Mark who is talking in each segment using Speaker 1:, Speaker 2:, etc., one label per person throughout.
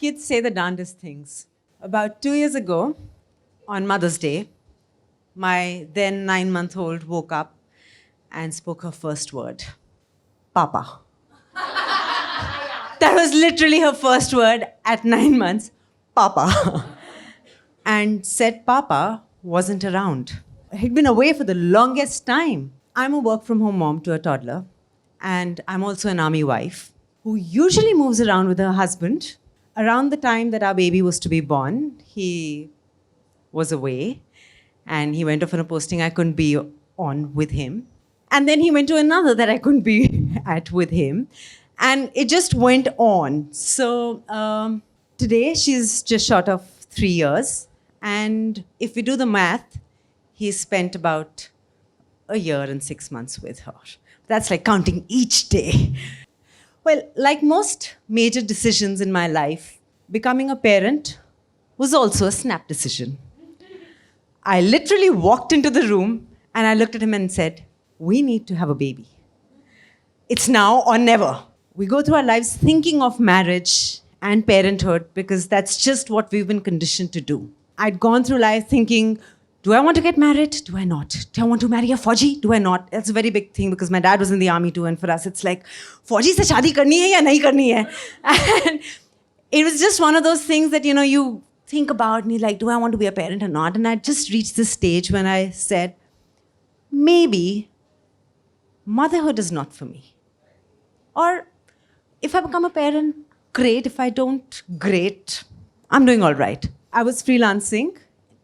Speaker 1: Kids say the darndest things. About 2 years ago, on Mother's Day, my then 9-month-old woke up and spoke her first word, Papa. That was literally her first word at 9 months, Papa. And said Papa wasn't around. He'd been away for the longest time. I'm a work-from-home mom to a toddler, and I'm also an army wife who usually moves around with her husband. Around the time that our baby was to be born, he was away, and he went off on a posting I couldn't be on with him. And then he went to another that I couldn't be at with him. And it just went on. So today, she's just short of 3 years. And if we do the math, he spent about a year and 6 months with her. That's like counting each day. Well, like most major decisions in my life, becoming a parent was also a snap decision. I literally walked into the room and I looked at him and said, we need to have a baby. It's now or never. We go through our lives thinking of marriage and parenthood because that's just what we've been conditioned to do. I'd gone through life thinking, do I want to get married? Do I not? Do I want to marry a Fauji? Do I not? That's a very big thing because my dad was in the army too, and for us it's like, Fauji se shaadi karni hai ya nahi karni hai? And it was just one of those things that, you think about and you're like, do I want to be a parent or not? And I just reached this stage when I said, maybe motherhood is not for me. Or if I become a parent, great. If I don't, great. I'm doing all right. I was freelancing.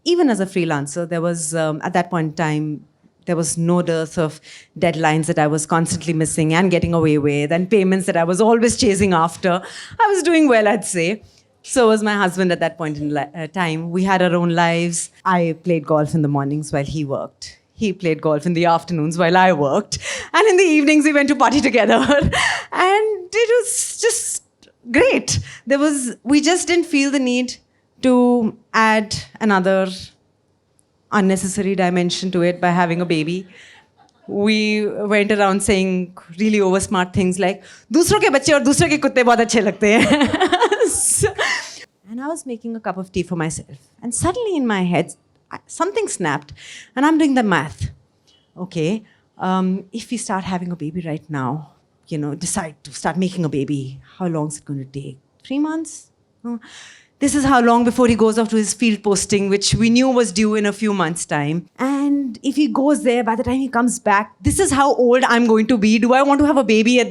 Speaker 1: Even as a freelancer, there was, at that point in time, there was no dearth of deadlines that I was constantly missing and getting away with, and payments that I was always chasing after. I was doing well, I'd say. So was my husband at that point in time. We had our own lives. I played golf in the mornings while he worked. He played golf in the afternoons while I worked. And in the evenings, we went to party together. And it was just great. We just didn't feel the need to add another unnecessary dimension to it by having a baby. We went around saying really over smart things like, "Dusro ke bacche aur dusro ke kutte bahut achhe lagte hain." And I was making a cup of tea for myself. And suddenly in my head, something snapped. And I'm doing the math. Okay, if we start having a baby right now, decide to start making a baby, how long is it going to take? 3 months? This is how long before he goes off to his field posting, which we knew was due in a few months' time. And if he goes there, by the time he comes back, this is how old I'm going to be. Do I want to have a baby at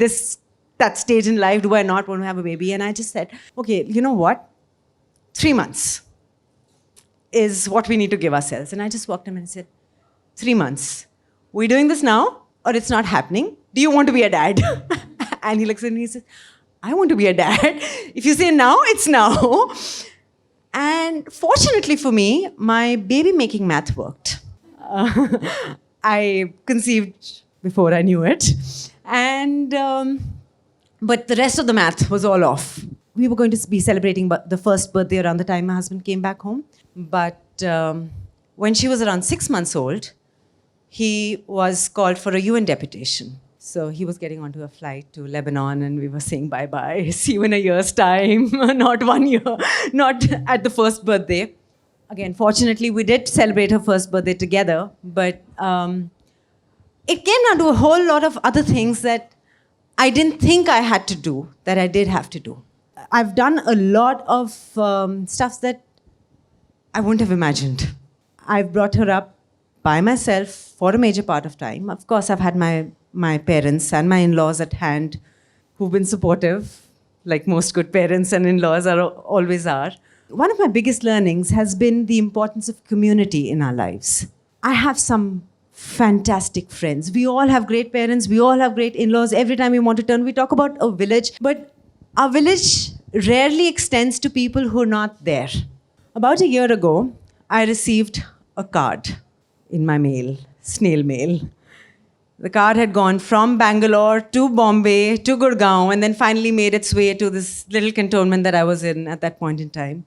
Speaker 1: that stage in life? Do I not want to have a baby? And I just said, okay, you know what? 3 months is what we need to give ourselves. And I just walked him and said, 3 months. We're doing this now, or it's not happening? Do you want to be a dad? And he looks at me and he says, I want to be a dad. If you say now, it's now. And fortunately for me, my baby-making math worked. I conceived before I knew it. And but the rest of the math was all off. We were going to be celebrating the first birthday around the time my husband came back home. But when she was around 6 months old, he was called for a UN deputation. So he was getting onto a flight to Lebanon and we were saying bye-bye, see you in a year's time, not 1 year, not at the first birthday. Again, fortunately, we did celebrate her first birthday together, but it came down to a whole lot of other things that I didn't think I had to do, that I did have to do. I've done a lot of stuff that I wouldn't have imagined. I've brought her up by myself for a major part of time. Of course, I've had my parents and my in-laws at hand who've been supportive, like most good parents and in-laws always are. One of my biggest learnings has been the importance of community in our lives. I have some fantastic friends. We all have great parents. We all have great in-laws. Every time we want to turn, we talk about a village. But our village rarely extends to people who are not there. About a year ago, I received a card in my mail, snail mail. The card had gone from Bangalore to Bombay to Gurgaon and then finally made its way to this little cantonment that I was in at that point in time.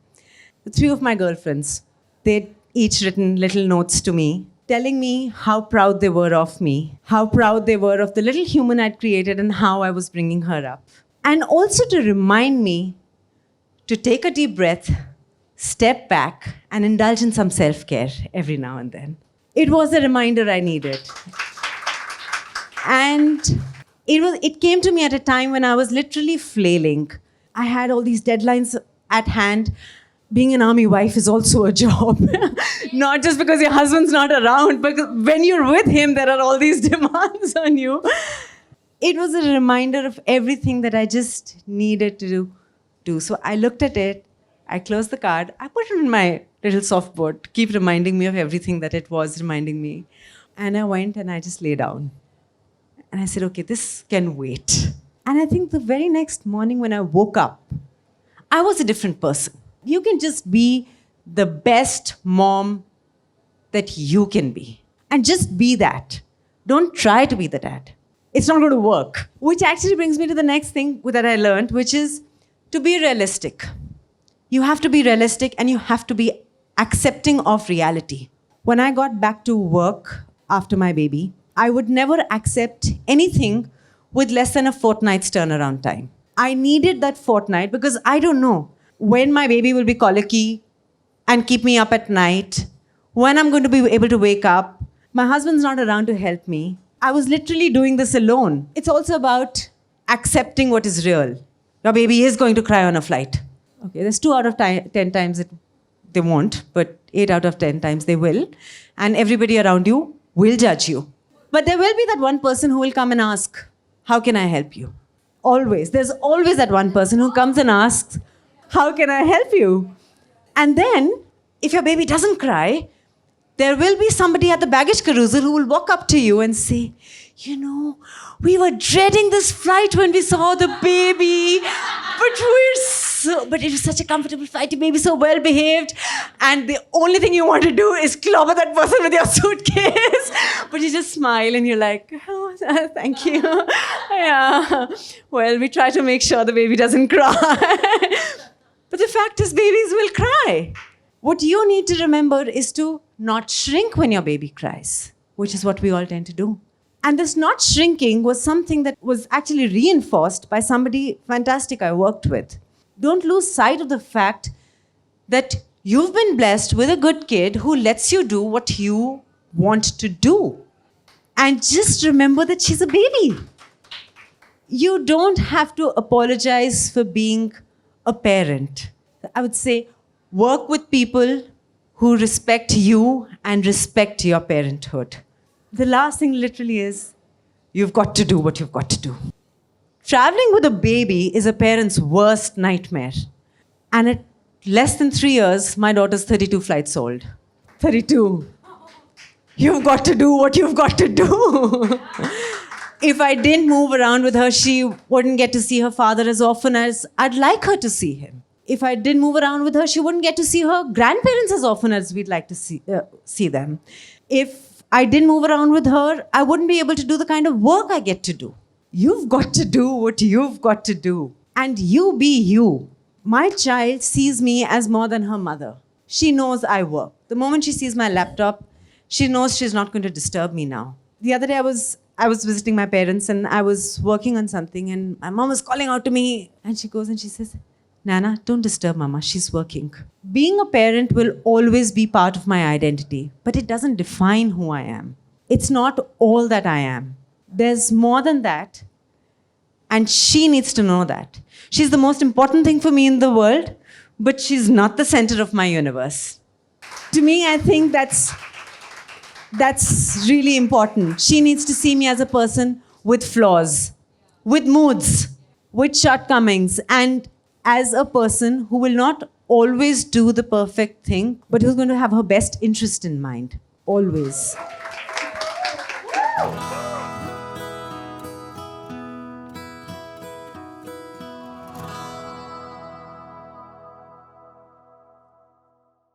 Speaker 1: The 3 of my girlfriends, they'd each written little notes to me, telling me how proud they were of me, how proud they were of the little human I'd created and how I was bringing her up. And also to remind me to take a deep breath, step back, and indulge in some self-care every now and then. It was a reminder I needed. And it came to me at a time when I was literally flailing. I had all these deadlines at hand. Being an army wife is also a job. Not just because your husband's not around, but when you're with him, there are all these demands on you. It was a reminder of everything that I just needed to do. So I looked at it, I closed the card, I put it in my little softboard to keep reminding me of everything that it was reminding me. And I went and I just lay down. And I said, okay, this can wait. And I think the very next morning when I woke up, I was a different person. You can just be the best mom that you can be. And just be that. Don't try to be the dad. It's not going to work. Which actually brings me to the next thing that I learned, which is to be realistic. You have to be realistic and you have to be accepting of reality. When I got back to work after my baby, I would never accept anything with less than a fortnight's turnaround time. I needed that fortnight because I don't know when my baby will be colicky and keep me up at night, when I'm going to be able to wake up. My husband's not around to help me. I was literally doing this alone. It's also about accepting what is real. Your baby is going to cry on a flight. Okay, there's 2 out of 10 times they won't, but 8 out of 10 times they will. And everybody around you will judge you. But there will be that one person who will come and ask, how can I help you? Always. There's always that one person who comes and asks, how can I help you? And then, if your baby doesn't cry, there will be somebody at the baggage carousel who will walk up to you and say, you know, we were dreading this flight when we saw the baby, but it was such a comfortable flight, the baby's so well behaved, and the only thing you want to do is clobber that person with your suitcase. But you just smile and you're like, oh, thank you. Yeah. Well, we try to make sure the baby doesn't cry. But the fact is, babies will cry. What you need to remember is to not shrink when your baby cries, which is what we all tend to do. And this not shrinking was something that was actually reinforced by somebody fantastic I worked with. Don't lose sight of the fact that you've been blessed with a good kid who lets you do what you want to do. And just remember that she's a baby. You don't have to apologize for being a parent. I would say, work with people who respect you and respect your parenthood. The last thing literally is, you've got to do what you've got to do. Traveling with a baby is a parent's worst nightmare. And at less than 3 years, my daughter's 32 flights old. 32. You've got to do what you've got to do. If I didn't move around with her, she wouldn't get to see her father as often as I'd like her to see him. If I didn't move around with her, she wouldn't get to see her grandparents as often as we'd like to see them. If I didn't move around with her, I wouldn't be able to do the kind of work I get to do. You've got to do what you've got to do. And you be you. My child sees me as more than her mother. She knows I work. The moment she sees my laptop, she knows she's not going to disturb me now. The other day I was visiting my parents and I was working on something and my mom was calling out to me and she goes and she says, Nana, don't disturb Mama, she's working. Being a parent will always be part of my identity, but it doesn't define who I am. It's not all that I am. There's more than that, and she needs to know that. She's the most important thing for me in the world, but she's not the center of my universe. To me, I think that's really important. She needs to see me as a person with flaws, with moods, with shortcomings, and as a person who will not always do the perfect thing, but who's going to have her best interest in mind. Always.